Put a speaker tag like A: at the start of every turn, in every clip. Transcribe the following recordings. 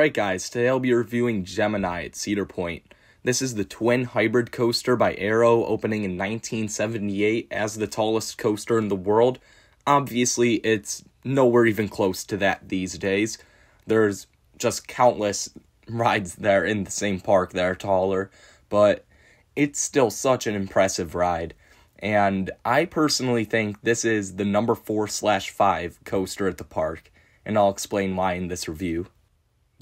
A: Alright guys, today I'll be reviewing Gemini at Cedar Point. This is the twin hybrid coaster by Arrow, opening in 1978 as the tallest coaster in the world. Obviously, it's nowhere even close to that these days. There's just countless rides there in the same park that are taller, but it's still such an impressive ride. And I personally think this is the number 4/5 coaster at the park, and I'll explain why in this review.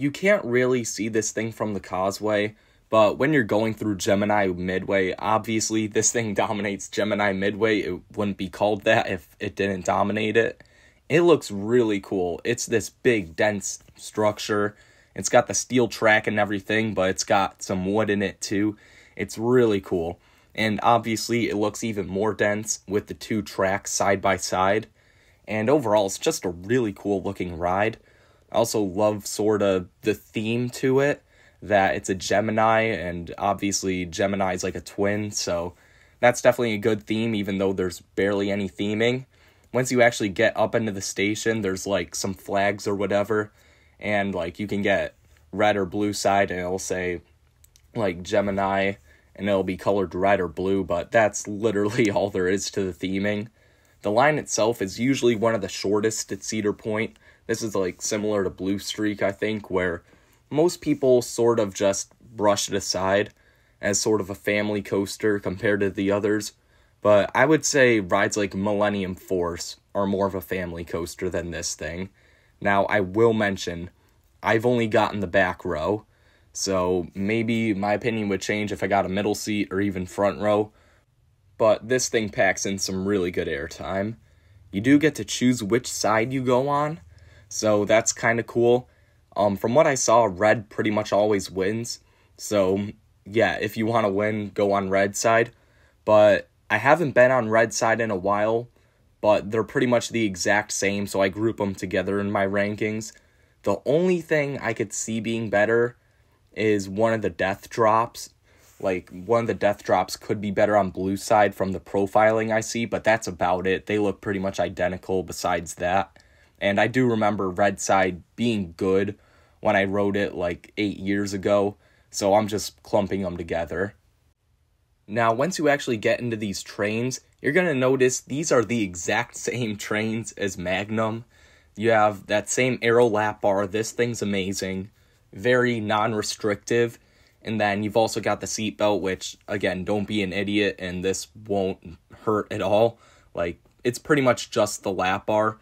A: You can't really see this thing from the causeway, but when you're going through Gemini Midway, obviously this thing dominates Gemini Midway. It wouldn't be called that if it didn't dominate it. It looks really cool. It's this big, dense structure. It's got the steel track and everything, but it's got some wood in it too. It's really cool. And obviously it looks even more dense with the two tracks side by side. And overall, it's just a really cool looking ride. I also love sort of the theme to it, that it's a Gemini, and obviously Gemini is like a twin, so that's definitely a good theme, even though there's barely any theming. Once you actually get up into the station, there's like some flags or whatever, and like you can get red or blue side, and it'll say like Gemini, and it'll be colored red or blue, but that's literally all there is to the theming. The line itself is usually one of the shortest at Cedar Point. This is like similar to Blue Streak, I think, where most people sort of just brush it aside as sort of a family coaster compared to the others. But I would say rides like Millennium Force are more of a family coaster than this thing. Now, I will mention, I've only gotten the back row, so maybe my opinion would change if I got a middle seat or even front row. But this thing packs in some really good airtime. You do get to choose which side you go on, so that's kind of cool. From what I saw, red pretty much always wins. So, yeah, if you want to win, go on red side. But I haven't been on red side in a while, but they're pretty much the exact same, so I group them together in my rankings. The only thing I could see being better is one of the death drops. Like, one of the death drops could be better on blue side from the profiling I see, but that's about it. They look pretty much identical besides that. And I do remember red side being good when I rode it like 8 years ago, so I'm just clumping them together. Now, once you actually get into these trains, you're going to notice these are the exact same trains as Magnum. You have that same Arrow lap bar. This thing's amazing. Very non-restrictive. And then you've also got the seatbelt, which, again, don't be an idiot, and this won't hurt at all. Like, it's pretty much just the lap bar.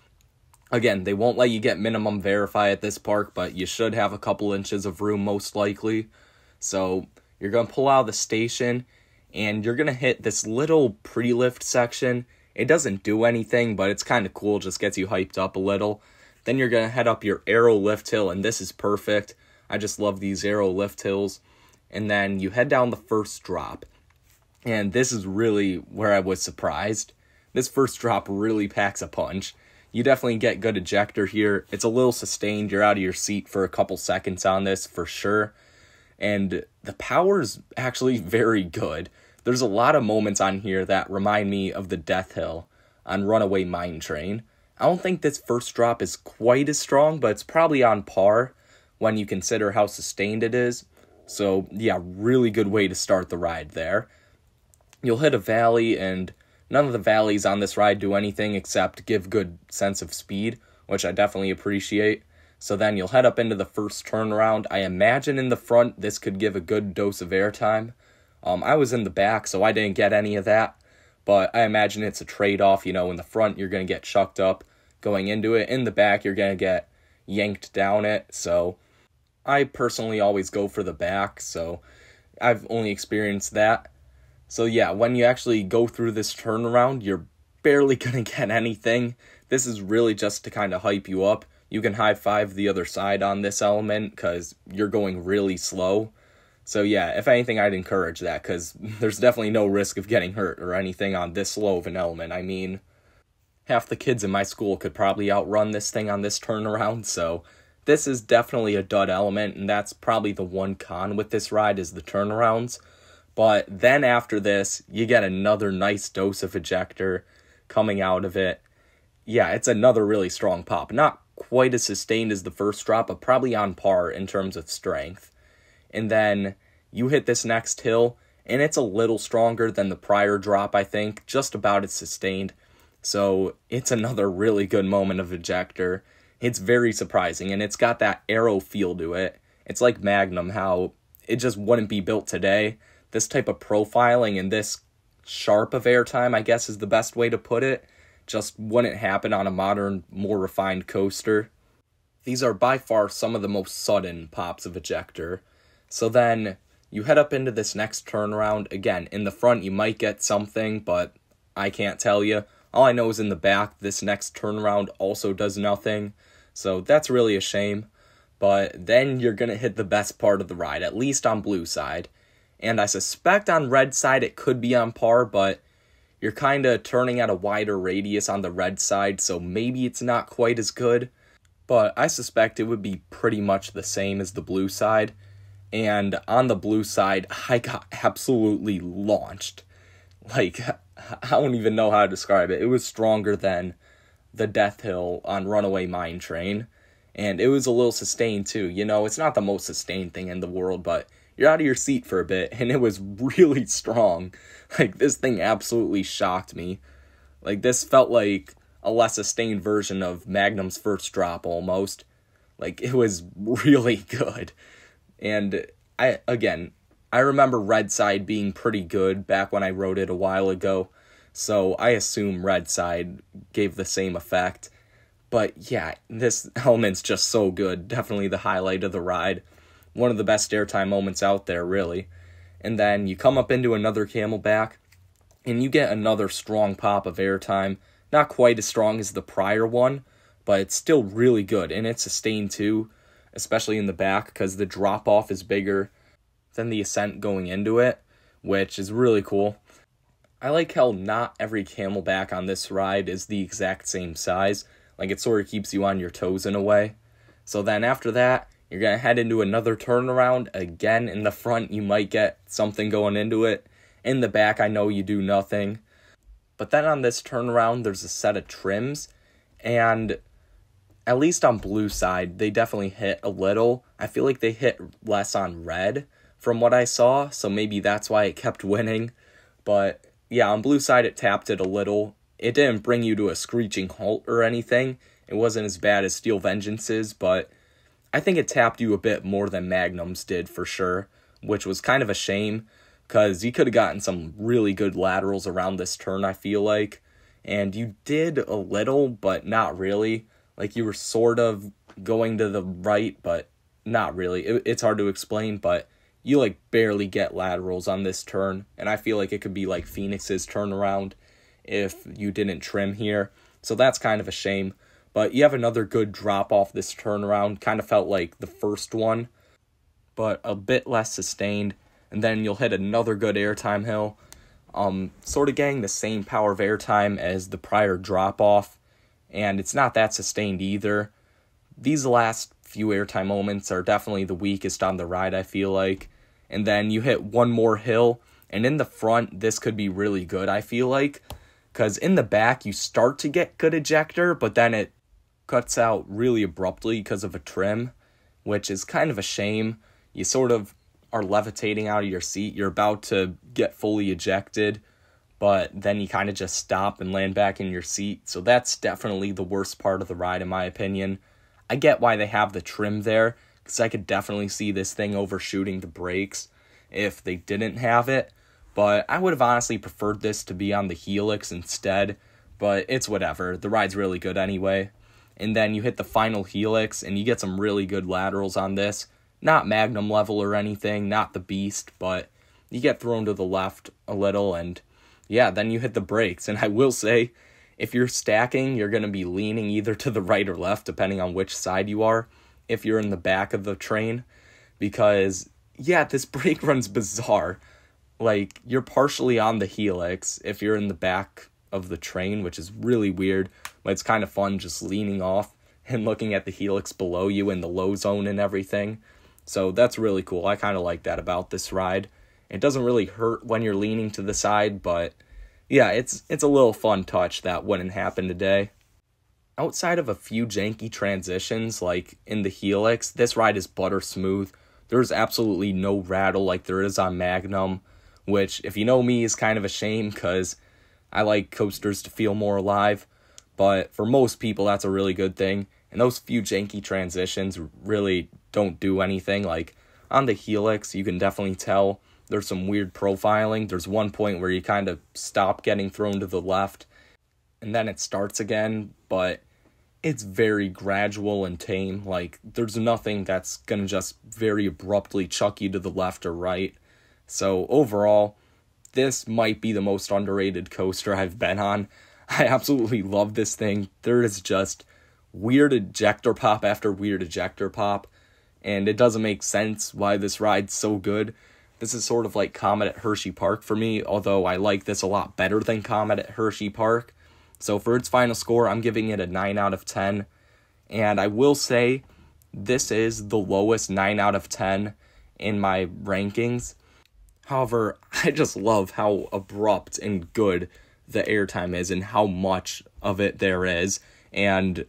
A: Again, they won't let you get minimum verify at this park, but you should have a couple inches of room most likely. So you're going to pull out of the station, and you're going to hit this little pre-lift section. It doesn't do anything, but it's kind of cool, just gets you hyped up a little. Then you're going to head up your Arrow lift hill, and this is perfect. I just love these Arrow lift hills. And then you head down the first drop. And this is really where I was surprised. This first drop really packs a punch. You definitely get good ejector here. It's a little sustained. You're out of your seat for a couple seconds on this for sure. And the power's actually very good. There's a lot of moments on here that remind me of the Death Hill on Runaway Mine Train. I don't think this first drop is quite as strong, but it's probably on par when you consider how sustained it is. So, yeah, really good way to start the ride there. You'll hit a valley, and none of the valleys on this ride do anything except give good sense of speed, which I definitely appreciate. So then you'll head up into the first turnaround. I imagine in the front this could give a good dose of airtime. I was in the back, so I didn't get any of that. But I imagine it's a trade-off. You know, in the front you're going to get chucked up going into it. In the back you're going to get yanked down it, so I personally always go for the back, so I've only experienced that. So yeah, when you actually go through this turnaround, you're barely going to get anything. This is really just to kind of hype you up. You can high-five the other side on this element because you're going really slow. So yeah, if anything, I'd encourage that because there's definitely no risk of getting hurt or anything on this slow of an element. I mean, half the kids in my school could probably outrun this thing on this turnaround, so this is definitely a dud element, and that's probably the one con with this ride is the turnarounds. But then after this, you get another nice dose of ejector coming out of it. Yeah, it's another really strong pop. Not quite as sustained as the first drop, but probably on par in terms of strength. And then you hit this next hill, and it's a little stronger than the prior drop, I think, just about as sustained. So it's another really good moment of ejector. It's very surprising, and it's got that arrow feel to it. It's like Magnum, how it just wouldn't be built today. This type of profiling and this sharp of airtime, I guess is the best way to put it, just wouldn't happen on a modern, more refined coaster. These are by far some of the most sudden pops of ejector. So then you head up into this next turnaround. Again, in the front you might get something, but I can't tell you. All I know is in the back, this next turnaround also does nothing. So that's really a shame. But then you're going to hit the best part of the ride, at least on blue side. And I suspect on red side it could be on par, but you're kind of turning at a wider radius on the red side, so maybe it's not quite as good. But I suspect it would be pretty much the same as the blue side. And on the blue side, I got absolutely launched. Like, I don't even know how to describe it. It was stronger than the Death Hill on Runaway Mine Train. And it was a little sustained too. You know, it's not the most sustained thing in the world, but you're out of your seat for a bit, and it was really strong. Like, this thing absolutely shocked me. Like, this felt like a less sustained version of Magnum's first drop, almost. Like, it was really good. And, I remember red side being pretty good back when I rode it a while ago, so I assume red side gave the same effect. But, yeah, this element's just so good. Definitely the highlight of the ride. One of the best airtime moments out there, really. And then you come up into another Camelback, and you get another strong pop of airtime. Not quite as strong as the prior one, but it's still really good, and it's sustained too, especially in the back, because the drop-off is bigger than the ascent going into it, which is really cool. I like how not every Camelback on this ride is the exact same size. Like, it sort of keeps you on your toes in a way. So then after that, you're going to head into another turnaround. Again, in the front, you might get something going into it. In the back, I know you do nothing. But then on this turnaround, there's a set of trims. And at least on blue side, they definitely hit a little. I feel like they hit less on red from what I saw. So maybe that's why it kept winning. But yeah, on blue side, it tapped it a little. It didn't bring you to a screeching halt or anything. It wasn't as bad as Steel Vengeance's, but I think it tapped you a bit more than Magnum's did for sure, which was kind of a shame, because you could have gotten some really good laterals around this turn, I feel like, and you did a little, but not really. Like, you were sort of going to the right, but not really. It's hard to explain, but you, like, barely get laterals on this turn, and I feel like it could be like Phoenix's turnaround if you didn't trim here, so that's kind of a shame. But you have another good drop off this turnaround. Kind of felt like the first one, but a bit less sustained. And then you'll hit another good airtime hill. Sort of getting the same power of airtime as the prior drop off. And it's not that sustained either. These last few airtime moments are definitely the weakest on the ride, I feel like. And then you hit one more hill. And in the front, this could be really good, I feel like. Because in the back, you start to get good ejector, but then it cuts out really abruptly because of a trim, which is kind of a shame. You sort of are levitating out of your seat. You're about to get fully ejected, but then you kind of just stop and land back in your seat. So that's definitely the worst part of the ride, in my opinion. I get why they have the trim there, because I could definitely see this thing overshooting the brakes if they didn't have it. But I would have honestly preferred this to be on the Helix instead, but it's whatever. The ride's really good anyway. And then you hit the final Helix, and you get some really good laterals on this. Not Magnum level or anything, not the Beast, but you get thrown to the left a little, and yeah, then you hit the brakes. And I will say, if you're stacking, you're going to be leaning either to the right or left, depending on which side you are, if you're in the back of the train. Because, yeah, this brake run's bizarre. Like, you're partially on the Helix if you're in the back of the train, which is really weird, but it's kind of fun just leaning off and looking at the Helix below you in the low zone and everything. So that's really cool. I kind of like that about this ride. It doesn't really hurt when you're leaning to the side, but yeah, it's a little fun touch that wouldn't happen today. Outside of a few janky transitions, like in the Helix, this ride is butter smooth. There's absolutely no rattle like there is on Magnum, which, if you know me, is kind of a shame because I like coasters to feel more alive. But for most people, that's a really good thing. And those few janky transitions really don't do anything. Like on the Helix, you can definitely tell there's some weird profiling. There's one point where you kind of stop getting thrown to the left, and then it starts again, but it's very gradual and tame. Like, there's nothing that's going to just very abruptly chuck you to the left or right. So, overall, this might be the most underrated coaster I've been on. I absolutely love this thing. There is just weird ejector pop after weird ejector pop, and it doesn't make sense why this ride's so good. This is sort of like Comet at Hershey Park for me, although I like this a lot better than Comet at Hershey Park. So for its final score, I'm giving it a 9 out of 10. And I will say, this is the lowest 9 out of 10 in my rankings. However, I just love how abrupt and good the airtime is and how much of it there is. And,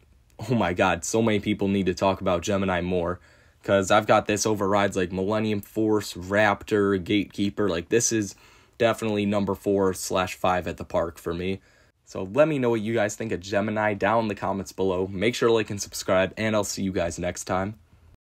A: oh my god, so many people need to talk about Gemini more. Because I've got this over rides like Millennium Force, Raptor, Gatekeeper. Like, this is definitely number 4/5 at the park for me. So let me know what you guys think of Gemini down in the comments below. Make sure to like and subscribe, and I'll see you guys next time.